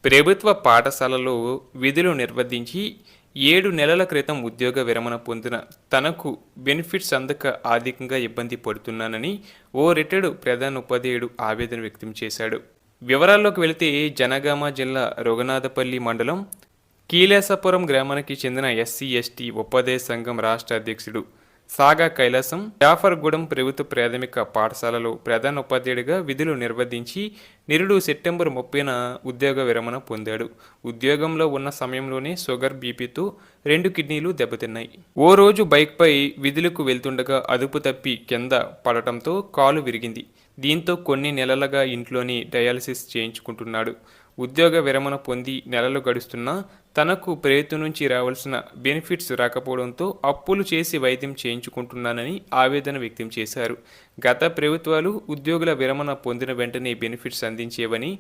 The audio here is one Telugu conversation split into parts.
ప్రభుత్వ పాఠశాలలో విధులు నిర్వర్తించి 7 నెలల క్రితం ఉద్యోగ విరమణ పొందిన తనకు బెనిఫిట్స్ అందక ఆర్థికంగా ఇబ్బంది పడుతున్నానని ఓ రిటైర్డ్ ప్రధానోపాధ్యాయుడు ఆవేదన వ్యక్తం చేశాడు. వివరాల్లోకి వెళితే జనగామ జిల్లా రఘునాథపల్లి మండలం కీలేసపురం గ్రామానికి చెందిన ఎస్సీ/ఎస్టీ ఉపాధ్యాయ సంఘం రాష్ట్ర అధ్యక్షుడు సాగా కైలాసం జాఫర్గూడెం ప్రభుత్వ ప్రాథమిక పాఠశాలలో ప్రధానోపాధ్యాయుడిగా విధులు నిర్వర్తించి నిరుడు సెప్టెంబర్ 30న ఉద్యోగ విరమణ పొందాడు. ఉద్యోగంలో ఉన్న సమయంలోనే షుగర్, బీపీతో 2 కిడ్నీలు దెబ్బతిన్నాయి. ఓ రోజు బైక్పై విధులకు వెళ్తుండగా అదుపు తప్పి కింద పడటంతో కాలు విరిగింది. దీంతో కొన్ని నెలలుగా ఇంట్లోనే డయాలసిస్ చేయించుకుంటున్నాడు. ఉద్యోగ విరమణ పొంది నెలలు గడుస్తున్నా తనకు ప్రభుత్వం నుంచి రావాల్సిన బెనిఫిట్స్ రాకపోవడంతో అప్పులు చేసి వైద్యం చేయించుకుంటున్నానని ఆవేదన వ్యక్తం చేశారు. గత ప్రభుత్వాలు ఉద్యోగుల విరమణ పొందిన వెంటనే బెనిఫిట్స్ అందించేవని,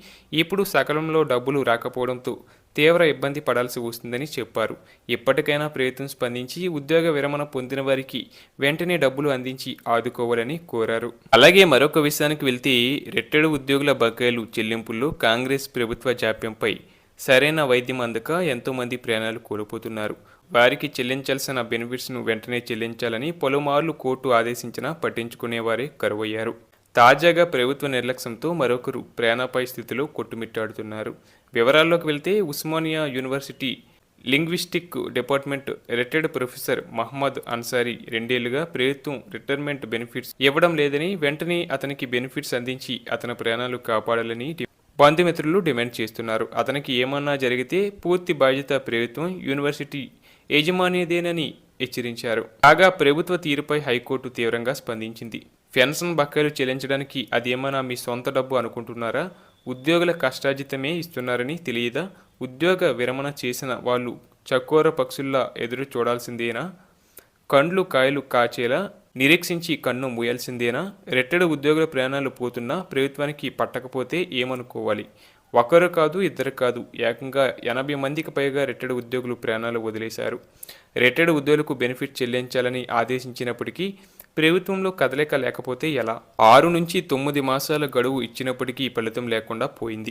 ఇప్పుడు సకాలంలో డబ్బులు రాకపోవడంతో తీవ్ర ఇబ్బంది పడాల్సి వస్తుందని చెప్పారు. ఇప్పటికైనా ప్రభుత్వం స్పందించి ఉద్యోగ విరమణ పొందిన వారికి వెంటనే డబ్బులు అందించి ఆదుకోవాలని కోరారు. అలాగే మరొక విషయానికి వెళ్తే రిటైర్డ్ ఉద్యోగుల బకాయిలు చెల్లింపుల్లో కాంగ్రెస్ ప్రభుత్వ జాప్యంపై సరైన వైద్యం అందక ఎంతోమంది ప్రాణాలు కోల్పోతున్నారు. వారికి చెల్లించాల్సిన బెనిఫిట్స్ను వెంటనే చెల్లించాలని పలుమార్లు కోర్టు ఆదేశించినా పట్టించుకునేవారే కరువయ్యారు. తాజాగా ప్రభుత్వ నిర్లక్ష్యంతో మరొకరు ప్రాణాపాయ స్థితిలో కొట్టుమిట్టాడుతున్నారు. వివరాల్లోకి వెళ్తే Osmania university linguistic department retired professor Mohammed Ansari 2 ఏళ్లుగా ప్రభుత్వం రిటైర్మెంట్ బెనిఫిట్స్ ఇవ్వడం లేదని, వెంటనే అతనికి బెనిఫిట్స్ అందించి అతని ప్రాణాలు కాపాడాలని బంధుమిత్రులు డిమాండ్ చేస్తున్నారు. అతనికి ఏమన్నా జరిగితే పూర్తి బాధ్యత ప్రభుత్వం, యూనివర్సిటీ యాజమాన్యదేనని హెచ్చరించారు. కాగా ప్రభుత్వ తీరుపై హైకోర్టు తీవ్రంగా స్పందించింది. పెన్షన్ బకాయిలు చెల్లించడానికి అదేమన్నా మీ సొంత డబ్బు అనుకుంటున్నారా? ఉద్యోగుల కష్టార్జితమే ఇస్తున్నారని తెలియదా? ఉద్యోగ విరమణ చేసిన వాళ్ళు చకోర పక్షుల్లా ఎదురు చూడాల్సిందేనా? కండ్లు కాయలు కాచేలా నిరీక్షించి కన్ను మూయాల్సిందేనా? రిటైర్డ్ ఉద్యోగుల ప్రాణాలు పోతున్నా ప్రభుత్వానికి పట్టకపోతే ఏమనుకోవాలి? ఒకరు కాదు, ఇద్దరు కాదు, ఏకంగా 80 మందికి పైగా రిటైర్డ్ ఉద్యోగులు ప్రాణాలు వదిలేశారు. రిటైర్డ్ ఉద్యోగులకు బెనిఫిట్ చెల్లించాలని ఆదేశించినప్పటికీ ప్రభుత్వంలో కదలిక లేకపోతే ఎలా? 6 నుంచి 9 మాసాల గడువు ఇచ్చినప్పటికీ ఫలితం లేకుండా పోయింది.